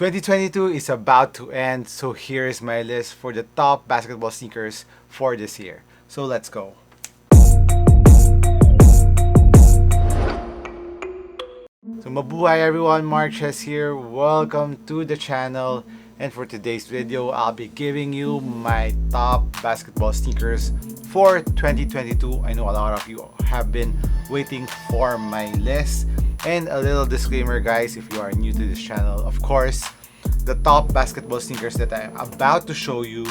2022 is about to end, so here is my list for the top basketball sneakers for this year. So let's go. So mabuhay everyone, MARKCHES here. Welcome to the channel. And for today's video, I'll be giving you my top basketball sneakers for 2022. I know a lot of you have been waiting for my list. And a little disclaimer, guys, if you are new to this channel, of course, the top basketball sneakers that I'm about to show you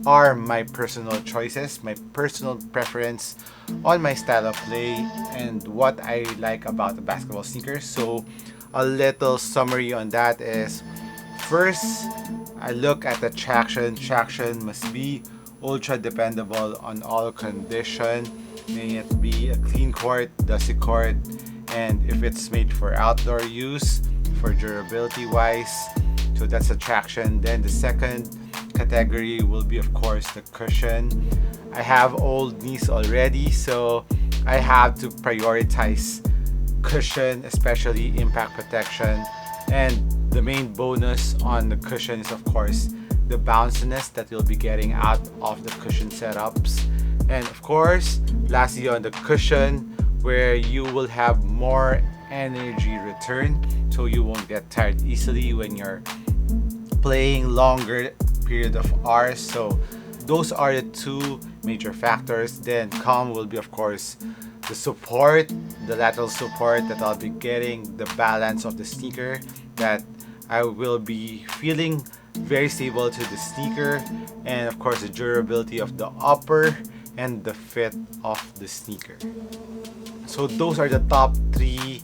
are my personal choices, my personal preference on my style of play and what I like about the basketball sneakers. So a little summary on that is, first, I look at the traction. Traction must be ultra dependable on all condition. May it be a clean court, dusty court, and if it's made for outdoor use, for durability wise. So that's the traction. Then the second category will be, of course, the cushion. I have old knees already, so I have to prioritize cushion, especially impact protection. And the main bonus on the cushion is, of course, the bounciness that you'll be getting out of the cushion setups. And of course, lastly, on the cushion, where you will have more energy return, so you won't get tired easily when you're playing longer period of hours. So those are the two major factors. Then come will be, of course, the support, the lateral support that I'll be getting, the balance of the sneaker, that I will be feeling very stable to the sneaker, and of course the durability of the upper and the fit of the sneaker. So those are the top three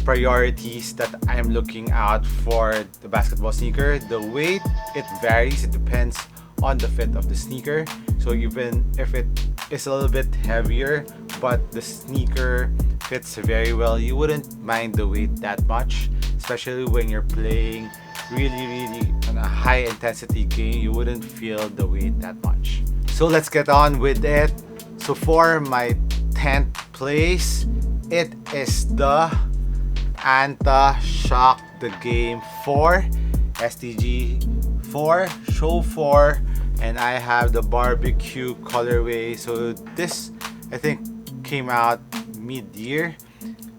priorities that I'm looking out for the basketball sneaker. The weight, it varies, it depends on the fit of the sneaker. So even if it is a little bit heavier but the sneaker fits very well, you wouldn't mind the weight that much, especially when you're playing really on a high intensity game. You wouldn't feel the weight that much. So let's get on with it. So for my 10th place, it is the Anta Shock the Game 4 STG 4 Show 4, and I have the barbecue colorway. So this, I think, came out mid-year,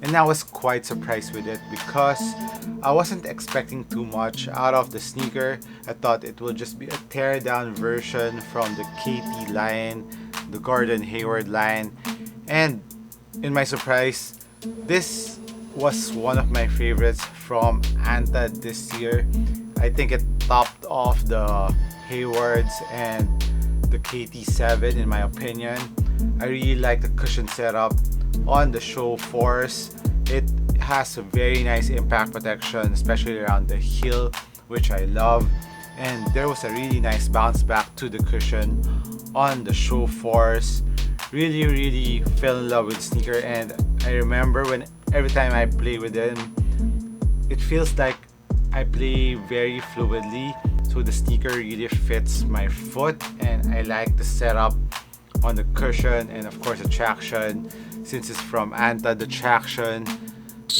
and I was quite surprised with it because I wasn't expecting too much out of the sneaker. I thought it would just be a tear down version from the KT line, the Gordon Hayward line, and in my surprise, this was one of my favorites from Anta this year. I think it topped off the Haywards and the KT7 in my opinion. I really like the cushion setup on the Show 4s. It has a very nice impact protection, especially around the heel, which I love. And there was a really nice bounce back to the cushion on the Show 4s. Really fell in love with the sneaker, and I remember when every time I play with them, it feels like I play very fluidly. So the sneaker really fits my foot, and I like the setup on the cushion and of course the traction. Since it's from Anta, the traction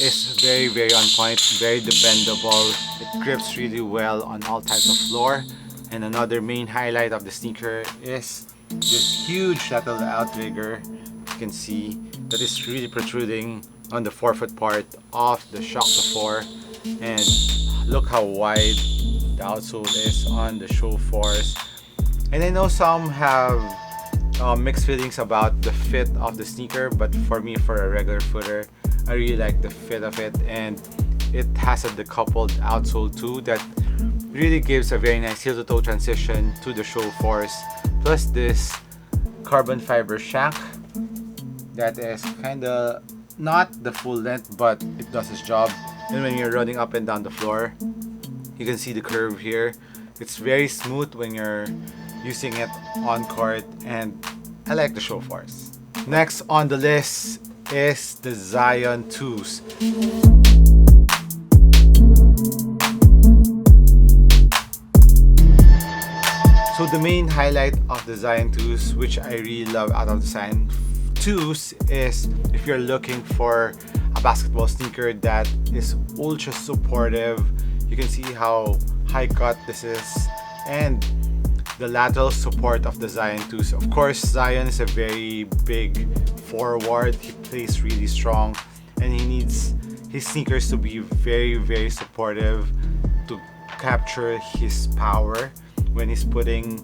is very on point, very dependable. It grips really well on all types of floor. And another main highlight of the sneaker is this huge lateral outrigger. You can see that is really protruding on the forefoot part of the Shock the 4, and look how wide the outsole is on the Show 4s. And I know some have mixed feelings about the fit of the sneaker, but for me, for a regular footer, I really like the fit of it, and it has a decoupled outsole too that really gives a very nice heel to toe transition to the Show 4s, plus this carbon fiber shank that is kinda not the full length, but it does its job. And when you're running up and down the floor, you can see the curve here. It's very smooth when you're using it on court, and I like the Show 4s. Next on the list is the Zion 2s. So the main highlight of the Zion 2s, which I really love out of the Zion 2s, is if you're looking for a basketball sneaker that is ultra supportive, You can see how high cut this is, and the lateral support of the Zion 2s. Of course, Zion is a very big forward. He plays really strong, and he needs his sneakers to be very supportive to capture his power when he's putting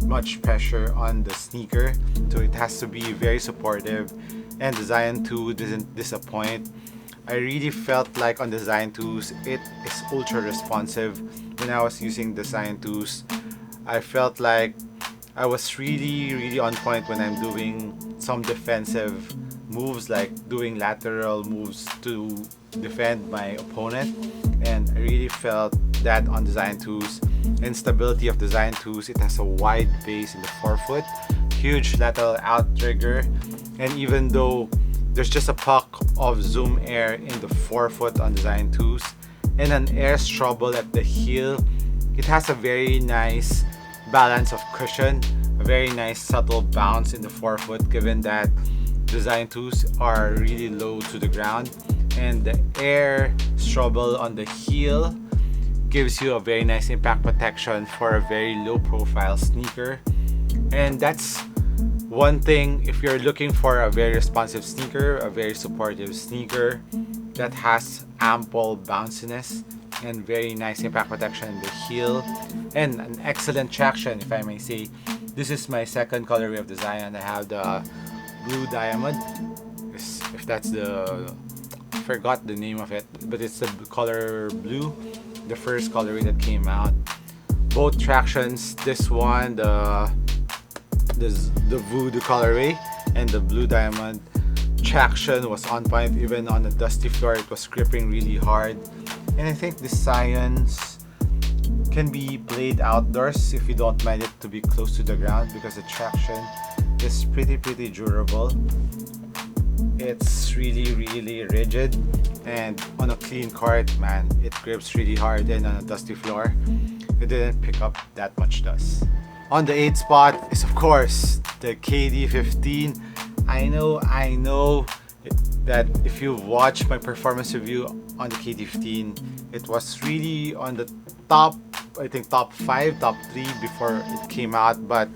much pressure on the sneaker. So it has to be very supportive, and the Zion 2 doesn't disappoint. I really felt like on the Zion 2s it is ultra responsive. When I was using the Zion 2s, I felt like I was really on point when I'm doing some defensive moves, like doing lateral moves to defend my opponent, and I really felt that on the Zion 2s. And stability of the Zion 2s, it has a wide base in the forefoot, huge lateral out trigger, and even though there's just a puck of zoom air in the forefoot on the Zion 2s and an air strobel at the heel, it has a very nice balance of cushion, a very nice subtle bounce in the forefoot, given that the Zion 2s are really low to the ground, and the air strobel on the heel gives you a very nice impact protection for a very low profile sneaker. And that's one thing if you're looking for a very responsive sneaker, a very supportive sneaker that has ample bounciness and very nice impact protection in the heel and an excellent traction, if I may say. This is my second colorway of the Zion. I have the blue diamond, if that's the, I forgot the name of it, but it's the color blue, the first colorway that came out. Both tractions, this one, the Voodoo colorway, and the blue diamond traction was on point. Even on the dusty floor, it was gripping really hard. And I think the Zions can be played outdoors if you don't mind it to be close to the ground, because the traction is pretty durable. It's really rigid, and on a clean court, man, it grips really hard, and on a dusty floor, it didn't pick up that much dust. On the 8th spot is of course the KD15. I know that if you watch my performance review on the KD15, it was really on the top, I think top 5, top 3 before it came out, but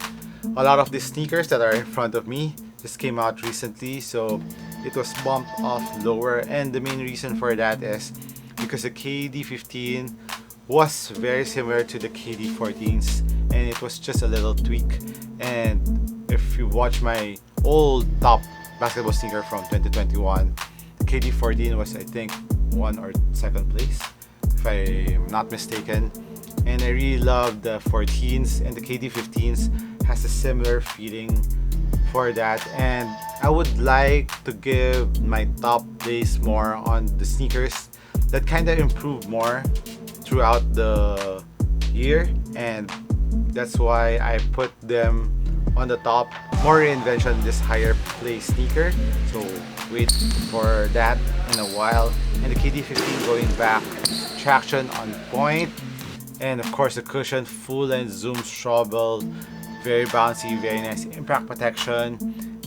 a lot of the sneakers that are in front of me just came out recently, so it was bumped off lower. And the main reason for that is because the KD15 was very similar to the KD14s, and it was just a little tweak. And if you watch my old top basketball sneaker from 2021, the KD14 was, I think, 1 or 2nd place, if I'm not mistaken. And I really love the 14s, and the KD15s has a similar feeling for that. And I would like to give my top place more on the sneakers that kind of improved more throughout the year, and that's why I put them on the top. More reinvention, this higher play sneaker, so wait for that in a while. And the KD15 going back, traction on point, and of course the cushion, full length zoom strobel, very bouncy, very nice impact protection.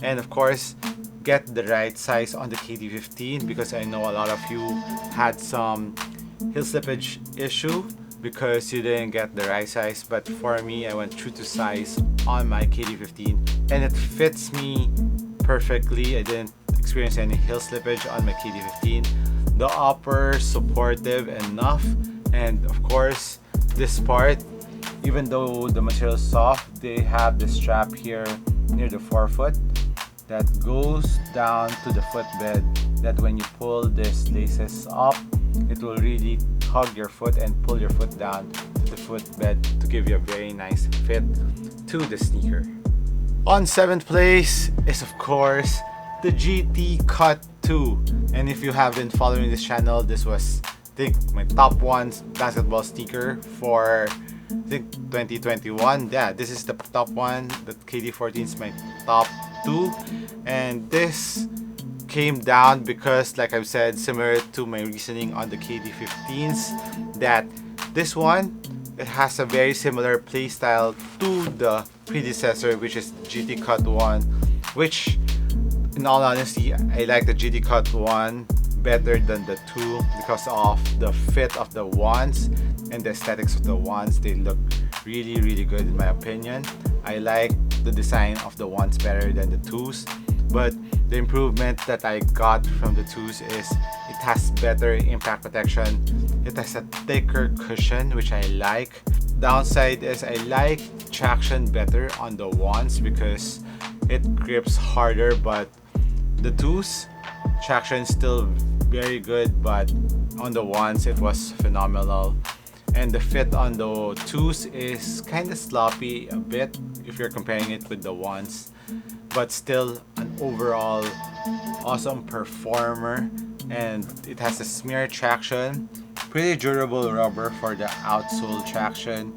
And of course, get the right size on the KD15, because I know a lot of you had some heel slippage issue because you didn't get the right size. But for me, I went true to size on my KD15, and it fits me perfectly. I didn't experience any heel slippage on my KD15. The upper supportive enough, and of course this part, even though the material is soft, they have the strap here near the forefoot that goes down to the footbed, that when you pull these laces up, it will really hug your foot and pull your foot down to the footbed to give you a very nice fit to the sneaker. On 7th place is of course the GT Cut 2. And if you have been following this channel, this was, I think, my top 1 basketball sneaker for, I think, 2021. Yeah, this is the top 1. The KD14 is my top 2, and this came down because, like I've said, similar to my reasoning on the KD15s, that this one, it has a very similar playstyle to the predecessor, which is GT Cut 1, which in all honesty, I like the GT Cut 1 better than the 2 because of the fit of the ones and the aesthetics of the ones. They look really good in my opinion. I like the design of the ones better than the 2s, but the improvement that I got from the 2s is it has better impact protection. It has a thicker cushion, which I like. Downside is I like traction better on the ones because it grips harder, but the 2s traction still very good, but on the ones it was phenomenal. And the fit on the 2s is kind of sloppy a bit if you're comparing it with the ones, but still an overall awesome performer. And it has a smear traction, pretty durable rubber for the outsole traction.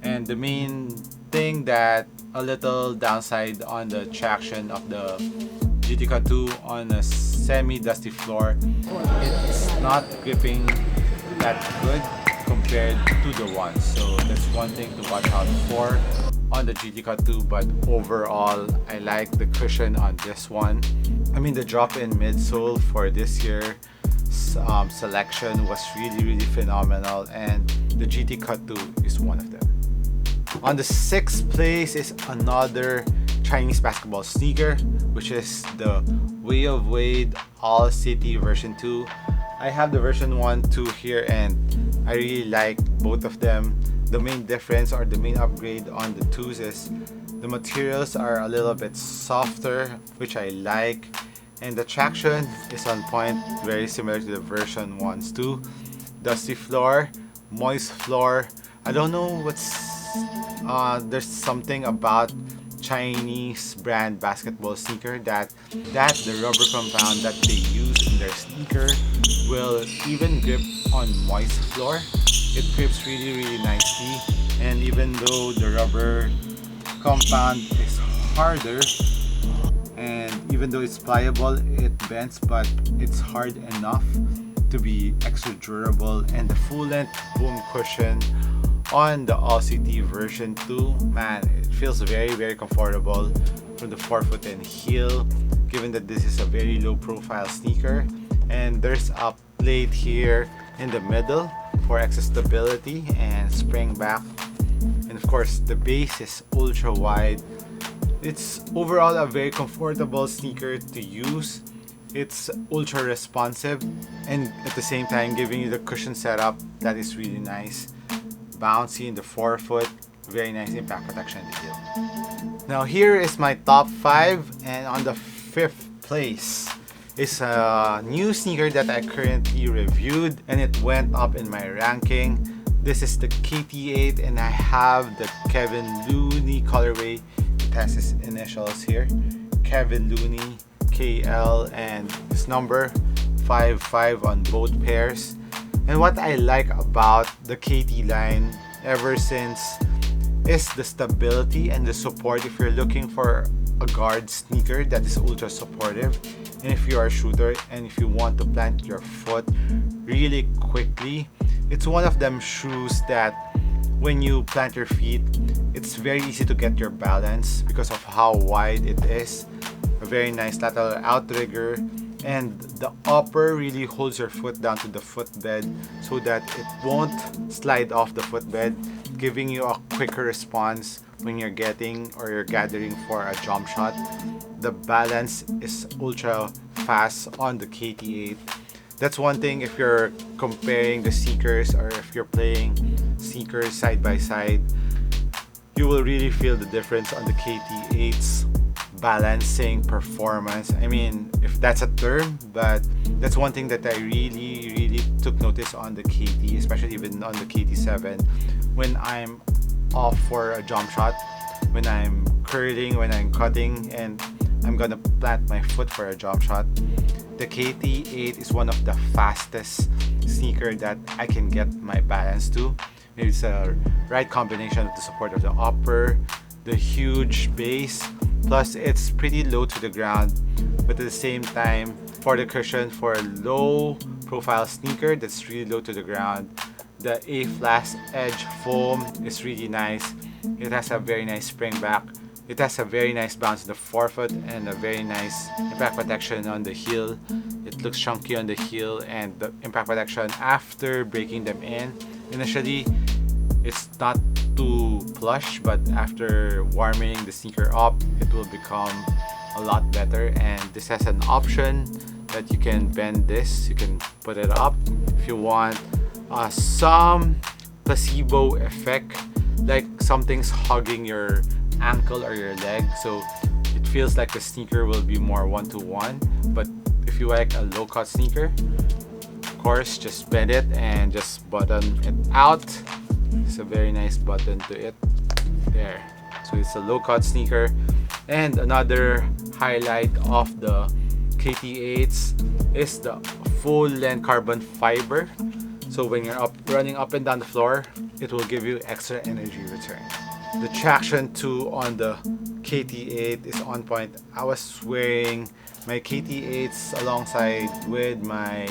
And the main thing that a little downside on the traction of the GTK 2 on a semi-dusty floor, it's not gripping that good compared to the ones, so that's one thing to watch out for on the GTK 2. But overall, I like the cushion on this one. I mean, the drop-in midsole for this year selection was really phenomenal, and the GTK 2 is one of them. On the 6th place is another Chinese basketball sneaker, which is the Way of Wade All City version 2. I have the version 1, 2 here, and I really like both of them. The main difference or the main upgrade on the 2s is the materials are a little bit softer, which I like, and the traction is on point, very similar to the version 1s too. Dusty floor, moist floor. I don't know there's something about Chinese brand basketball sneaker that the rubber compound that they use in their sneaker will even grip on moist floor. It grips really nicely, and even though the rubber compound is harder, and even though it's pliable, it bends, but it's hard enough to be extra durable. And the full length boom cushion on the All-CT version 2, man, it feels very comfortable from the forefoot and heel, given that this is a very low profile sneaker. And there's a plate here in the middle for extra stability and spring back. And of course, the base is ultra wide. It's overall a very comfortable sneaker to use. It's ultra responsive, and at the same time giving you the cushion setup that is really nice. Bouncy in the forefoot, very nice impact protection in the heel. Now here is my top 5, and on the 5th place is a new sneaker that I currently reviewed, and it went up in my ranking. This is the KT8, and I have the Kevin Looney colorway. It has his initials here, Kevin Looney, KL, and his number 55 on both pairs. And what I like about the KT line ever since is the stability and the support. If you're looking for a guard sneaker that is ultra supportive, and if you are a shooter and if you want to plant your foot really quickly, it's one of them shoes that when you plant your feet, it's very easy to get your balance because of how wide it is. A very nice lateral outrigger, and the upper really holds your foot down to the footbed so that it won't slide off the footbed, giving you a quicker response when you're getting or you're gathering for a jump shot. The balance is ultra fast on the KT8. That's one thing if you're comparing the sneakers or if you're playing sneakers side by side, you will really feel the difference on the KT8's balancing performance. I mean, if that's a term, but that's one thing that I really took notice on the KT, especially even on the KT7. When I'm off for a jump shot, when I'm curling, when I'm cutting, and I'm gonna plant my foot for a jump shot, the KT8 is one of the fastest sneaker that I can get my balance to. Maybe it's a right combination of the support of the upper, the huge base, plus it's pretty low to the ground, but at the same time, for the cushion, for a low profile sneaker that's really low to the ground, the A-Flash Edge foam is really nice. It has a very nice spring back. It has a very nice bounce in the forefoot and a very nice impact protection on the heel. it looks chunky on the heel, and the impact protection after breaking them in initially, it's not too plush, but after warming the sneaker up, it will become a lot better. And this has an option that you can bend this, you can put it up if you want some placebo effect, like something's hugging your ankle or your leg, so it feels like the sneaker will be more one-to-one. But if you like a low-cut sneaker, of course, just bend it and just button it out. It's a very nice button to it there. So it's a low-cut sneaker. And another highlight of the KT8s is the full length carbon fiber. So when you're running up and down the floor, it will give you extra energy return. The traction too on the KT8 is on point. I was wearing my KT8s alongside with my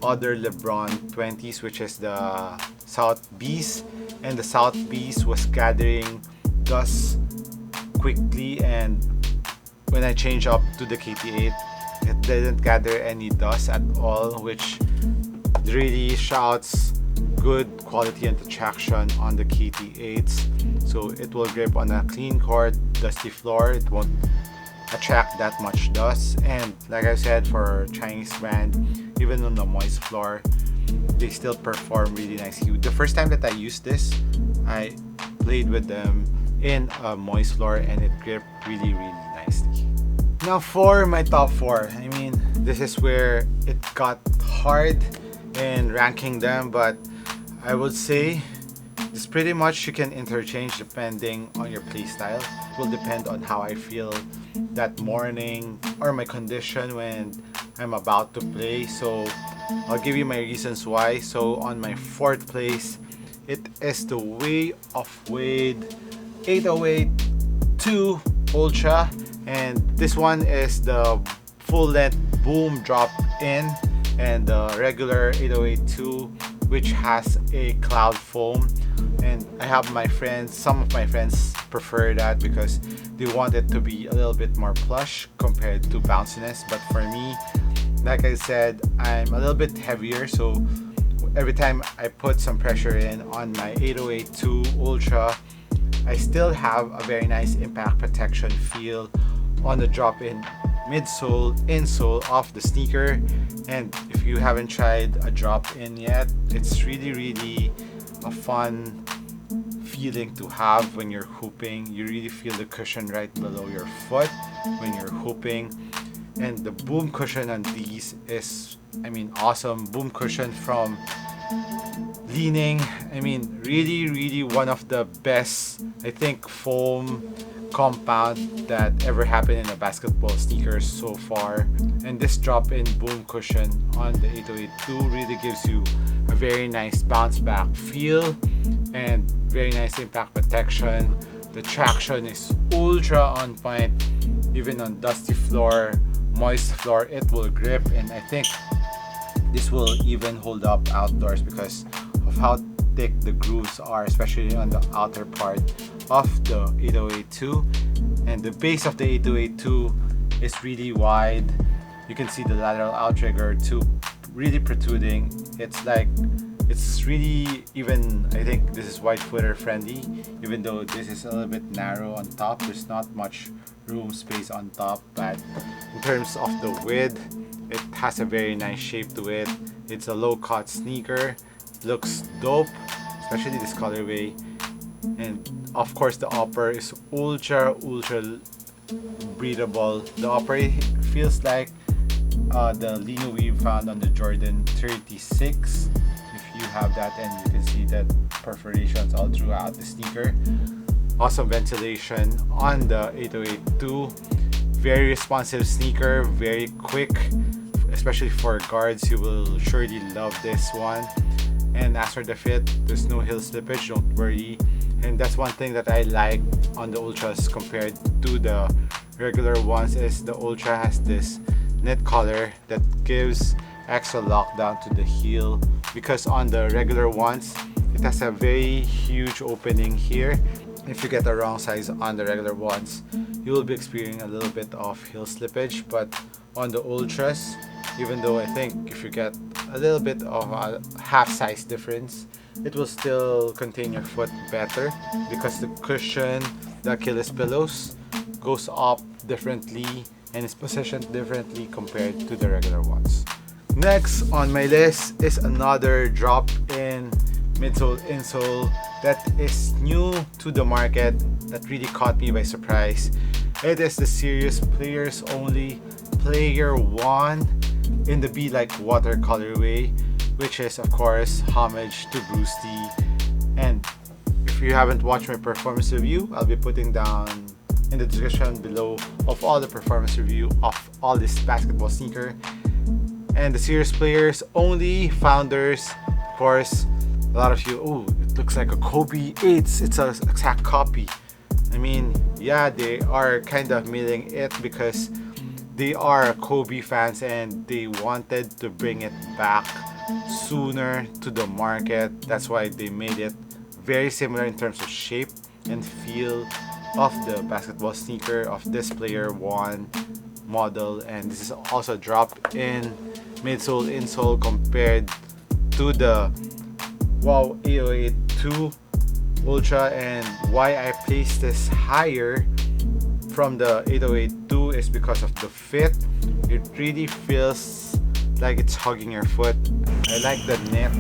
other LeBron 20s, which is the South Beast, and the South Beast was gathering dust quickly, and when I changed up to the KT8, it didn't gather any dust at all, which really shouts good quality and traction on the KT8s. So it will grip on a clean court, dusty floor. It won't attract that much dust, and like I said, for Chinese brand, even on the moist floor, they still perform really nicely. The first time that I used this, I played with them in a moist floor and it gripped really nicely. Now for my top 4, I mean, this is where it got hard in ranking them, but I would say this pretty much you can interchange depending on your play style. It will depend on how I feel that morning or my condition when I'm about to play. So I'll give you my reasons why. So on my 4th place, it is the Way of Wade 808 2 Ultra, and this one is the full length boom drop in, and the regular 808 2, which has a cloud foam. And I have my friends, some of my friends prefer that because they want it to be a little bit more plush compared to bounciness. But for me, like I said, I'm a little bit heavier, so every time I put some pressure in on my 808 2 Ultra, I still have a very nice impact protection feel on the drop-in midsole, insole of the sneaker. And if you haven't tried a drop-in yet, it's really a fun feeling to have when you're hooping. You really feel the cushion right below your foot when you're hooping. And the boom cushion on these is, I mean, awesome. Boom cushion from Leaning, I mean, really one of the best, I think, foam compound that ever happened in a basketball sneakers so far. And this drop-in boom cushion on the 808-2 really gives you a very nice bounce back feel and very nice impact protection. The traction is ultra on point. Even on dusty floor, moist floor, it will grip, and I think this will even hold up outdoors because of how thick the grooves are, especially on the outer part of the 808-2. And the base of the 808-2 is really wide. You can see the lateral outrigger too, really protruding. It's really, even I think this is wide footer friendly, even though this is a little bit narrow on top. There's not much room space on top, but in terms of the width, it has a very nice shape to it. It's a low cut sneaker, looks dope, especially this colorway. And of course the upper is ultra breathable. The upper feels like the lino weave found on the Jordan 36. If you have that, and you can see that perforations all throughout the sneaker. Awesome ventilation on the 808-2. Very responsive sneaker, very quick, especially for guards. You will surely love this one. And as for the fit, there's no heel slippage, don't worry. And that's one thing that I like on the Ultras compared to the regular ones, is the Ultra has this knit collar that gives extra lockdown to the heel, because on the regular ones it has a very huge opening here. If you get the wrong size on the regular ones, you will be experiencing a little bit of heel slippage, but on the Ultras even though I think if you get a little bit of a half size difference, it will still contain your foot better because the cushion, the Achilles pillows, goes up differently and is positioned differently compared to the regular ones. Next on my list is another drop in midsole insole that is new to the market that really caught me by surprise. It is the Serious Players Only Player 1 in the Be Like Water colorway, which is of course homage to Bruce Lee. And if you haven't watched my performance review, I'll be putting down in the description below of all the performance review of all this basketball sneaker. And the Serious Players Only founders, of course, a lot of you, oh, it looks like a Kobe 8s, it's an exact copy. I mean, yeah, they are kind of milling it because they are Kobe fans and they wanted to bring it back sooner to the market. That's why they made it very similar in terms of shape and feel of the basketball sneaker of this Player 1 model. And this is also dropped in midsole insole compared to the Wow 808-2 Ultra. And why I placed this higher from the 808-2 is because of the fit. It really feels like it's hugging your foot. I like the knit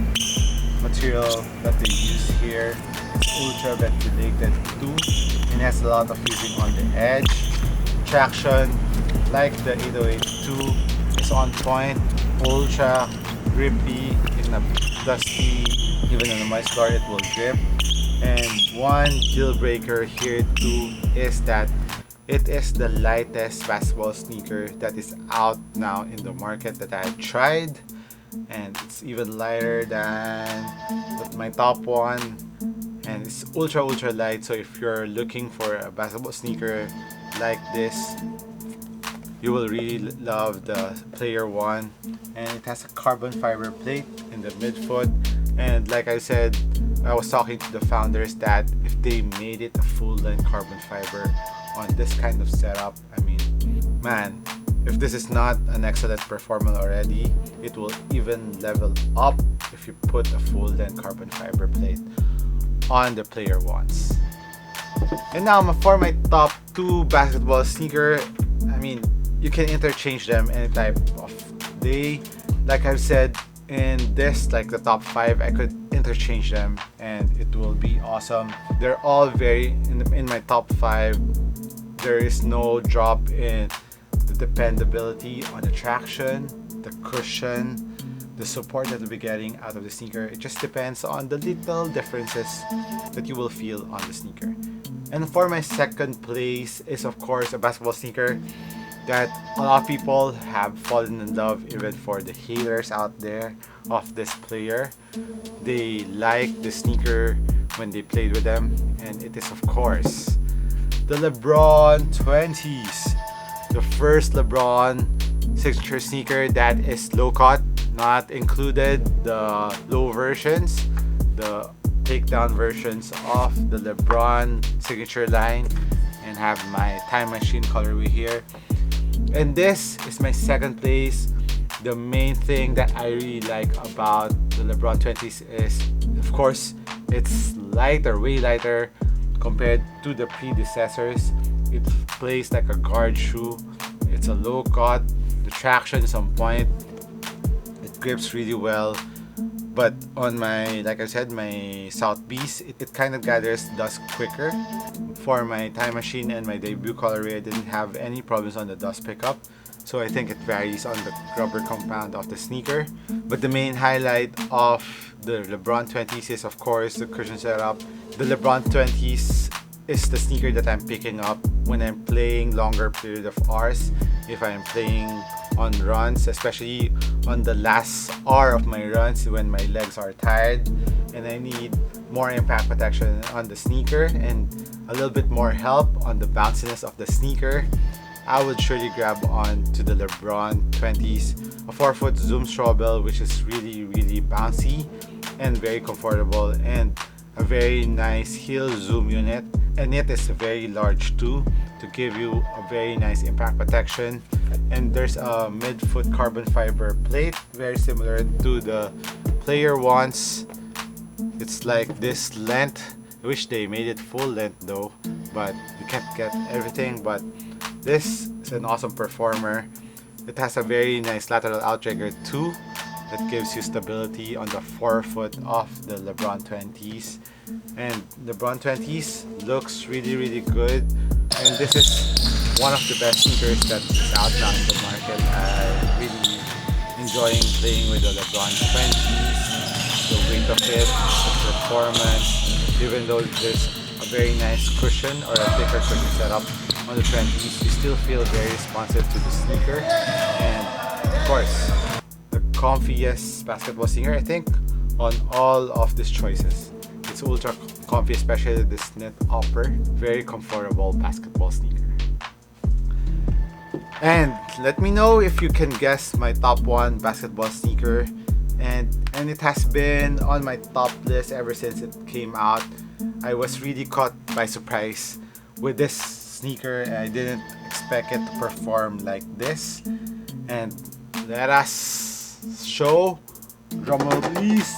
material that they use here. It's ultra ventilated too and has a lot of fusing on the edge. Traction, like the 808-2, is on point, ultra grippy in a dusty, even on a moist floor it will grip. And one deal breaker here too is that it is the lightest basketball sneaker that is out now in the market that I've tried, and it's even lighter than my top one, and it's ultra light. So if you're looking for a basketball sneaker like this, you will really love the Player 1. And it has a carbon fiber plate in the midfoot, and like I said, I was talking to the founders that if they made it a full-length carbon fiber on this kind of setup, I mean, man, if this is not an excellent performer already, it will even level up if you put a full-length carbon fiber plate on the Player 1s. And now for my top 2 basketball sneaker, I mean, you can interchange them any type of day. Like I've said, in this, like the top 5, I could interchange them and it will be awesome. They're all very in my top 5. There is no drop in the dependability on the traction, the cushion, the support that we'll be getting out of the sneaker. It just depends on the little differences that you will feel on the sneaker. And for my second place is of course a basketball sneaker that a lot of people have fallen in love, even for the haters out there of this player. They like the sneaker when they played with them, and it is of course the LeBron 20s, the first LeBron signature sneaker that is low cut, not included the low versions, the takedown versions of the LeBron signature line, and have my time machine colorway here. And this is my second place. The main thing that I really like about the LeBron 20s is, of course, it's lighter, way lighter compared to the predecessors. It plays like a guard shoe. It's a low cut. The traction is on point. It grips really well. But on my, like I said, my South Beast, it kind of gathers dust quicker. For my time machine and my debut colorway, I didn't have any problems on the dust pickup. So I think it varies on the rubber compound of the sneaker. But the main highlight of the LeBron 20s is of course the cushion setup. The LeBron 20s is the sneaker that I'm picking up when I'm playing longer period of hours. If I'm playing on runs, especially on the last hour of my runs when my legs are tired and I need more impact protection on the sneaker and a little bit more help on the bounciness of the sneaker, I would surely grab on to the LeBron 20s, a 4-foot zoom straw bell, which is really bouncy and very comfortable, and a very nice heel zoom unit, and it is very large too to give you a very nice impact protection. and there's a mid-foot carbon fiber plate, very similar to the player ones. It's like this length. I wish they made it full length though, but you can't get everything. But this is an awesome performer. It has a very nice lateral outrigger too that gives you stability on the forefoot of the LeBron 20s. And LeBron 20s looks really good, and this is one of the best sneakers that is out now in the market. I'm really enjoying playing with the LeBron 20s, the weight of it, the performance, even though there's a very nice cushion or a thicker cushion setup on the 20s, you still feel very responsive to the sneaker. And of course, the comfiest basketball sneaker I think on all of these choices. It's ultra comfy, especially this knit upper. Very comfortable basketball sneaker. And let me know if you can guess my top 1 basketball sneaker. And it has been on my top list ever since it came out. I was really caught by surprise with this sneaker. I didn't expect it to perform like this. And let us show, drumroll please.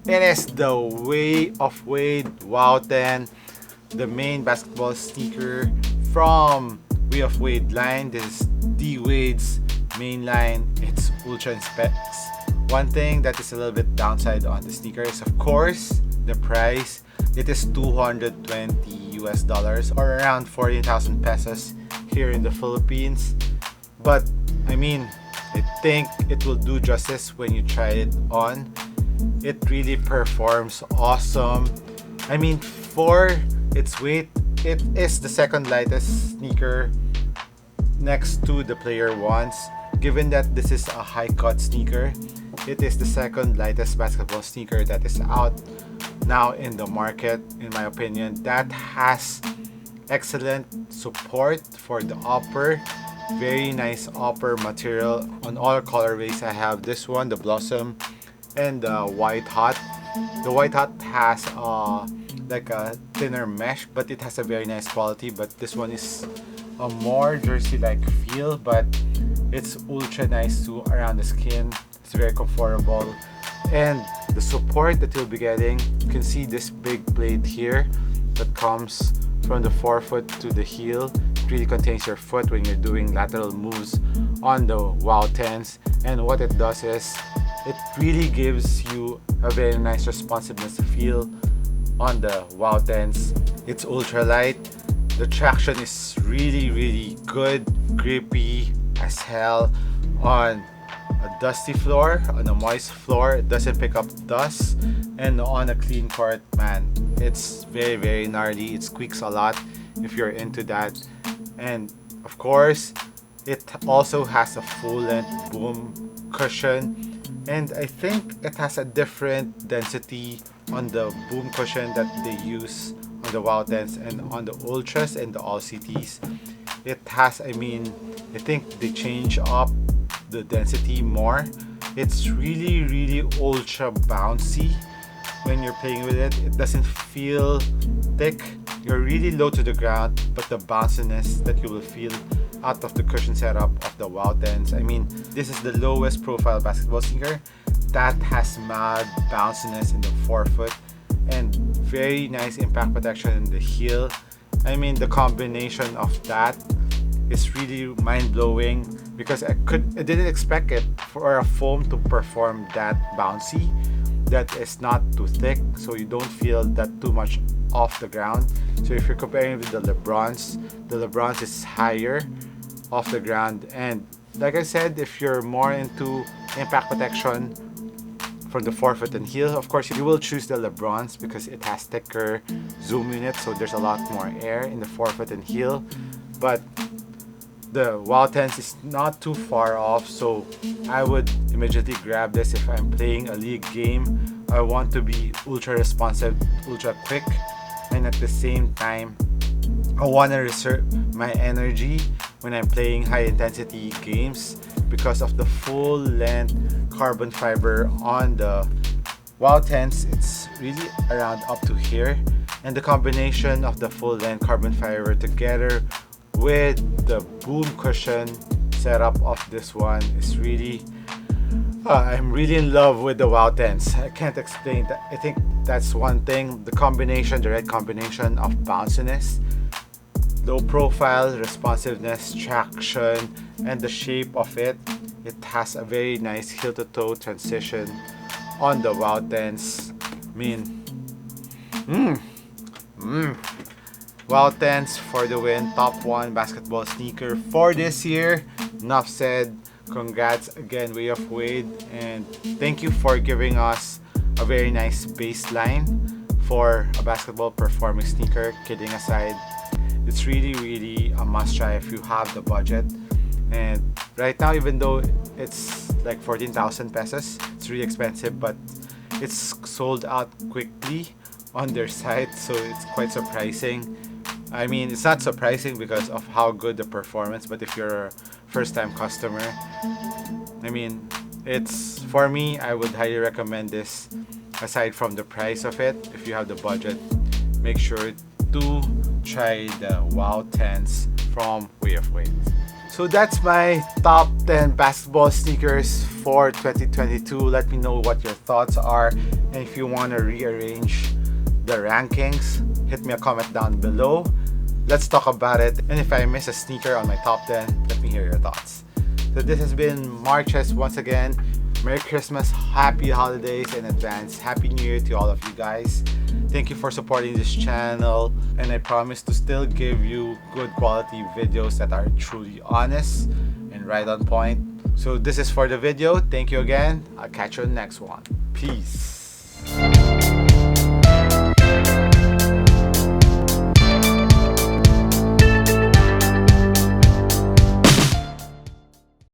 It is the Way of Wade Wow 10, the main basketball sneaker from Way of Wade line. This is D-Wade's main line. It's ultra in specs. One thing that is a little bit downside on the sneaker is of course the price. It is $220 US or around 40,000 pesos here in the Philippines. But I mean, I think it will do justice when you try it on. It really performs awesome. I mean, for its weight, it is the second lightest sneaker next to the player ones. Given that this is a high cut sneaker, it is the second lightest basketball sneaker that is out now in the market, in my opinion. That has excellent support for the upper. Very nice upper material on all colorways. I have this one, the Blossom, and the White Hot. The White Hot has like a thinner mesh, but it has a very nice quality. But this one is a more jersey-like feel, but it's ultra nice too around the skin. It's very comfortable, and the support that you'll be getting, you can see this big plate here that comes from the forefoot to the heel. It really contains your foot when you're doing lateral moves on the Wow 10s, and what it does is it really gives you a very nice responsiveness feel on the Wow 10s. It's ultra light. The traction is really good, grippy as hell on a dusty floor, on a moist floor. It doesn't pick up dust, and on a clean court, man, it's very gnarly. It squeaks a lot if you're into that. And of course, it also has a full-length boom cushion, and I think it has a different density on the boom cushion that they use on the Wow 10s and on the Ultras and the All CTs. It has, I think they change up the density more. It's really ultra bouncy when you're playing with it. It doesn't feel thick. You're really low to the ground, but the bounciness that you will feel out of the cushion setup of the Wow 10s. I mean, this is the lowest profile basketball sneaker that has mad bounciness in the forefoot and very nice impact protection in the heel. I mean, the combination of that is really mind-blowing because I didn't expect it for a foam to perform that bouncy, that is not too thick, so you don't feel that too much off the ground. So if you're comparing with the LeBrons is higher off the ground. And like I said, if you're more into impact protection from the forefoot and heel, of course you will choose the LeBrons because it has thicker zoom unit, so there's a lot more air in the forefoot and heel. But the Wow 10s is not too far off, so I would immediately grab this if I'm playing a league game. I want to be ultra responsive, ultra quick, and at the same time I want to reserve my energy when I'm playing high intensity games because of the full length carbon fiber on the Wow 10s. It's really around up to here, and the combination of the full length carbon fiber together with the boom cushion setup of this one is really I'm really in love with the Wow 10s. I can't explain that. I think that's one thing, the right combination of bounciness, low profile, responsiveness, traction, and the shape of it. It has a very nice heel to toe transition on the Wow 10s. I mean, Wow 10s for the win. Top 1 basketball sneaker for this year. Enough said. Congrats again, Way of Wade, and thank you for giving us a very nice baseline for a basketball performing sneaker. Kidding aside, it's really a must try if you have the budget. And right now, even though it's like 14,000 pesos, it's really expensive, but it's sold out quickly on their site, so it's quite surprising. I mean, it's not surprising because of how good the performance, but if you're a first-time customer, I mean, it's, for me, I would highly recommend this. Aside from the price of it, if you have the budget, make sure to try the Wow 10s from Way of Wade. So that's my top 10 basketball sneakers for 2022. Let me know what your thoughts are, and if you want to rearrange the rankings, hit me a comment down below. Let's talk about it, and if I miss a sneaker on my top 10, let me hear your thoughts. So this has been MARKCHES once again. Merry Christmas, Happy Holidays in advance, Happy New Year to all of you guys. Thank you for supporting this channel, and I promise to still give you good quality videos that are truly honest and right on point. So this is for the video. Thank you again. I'll catch you on the next one. Peace.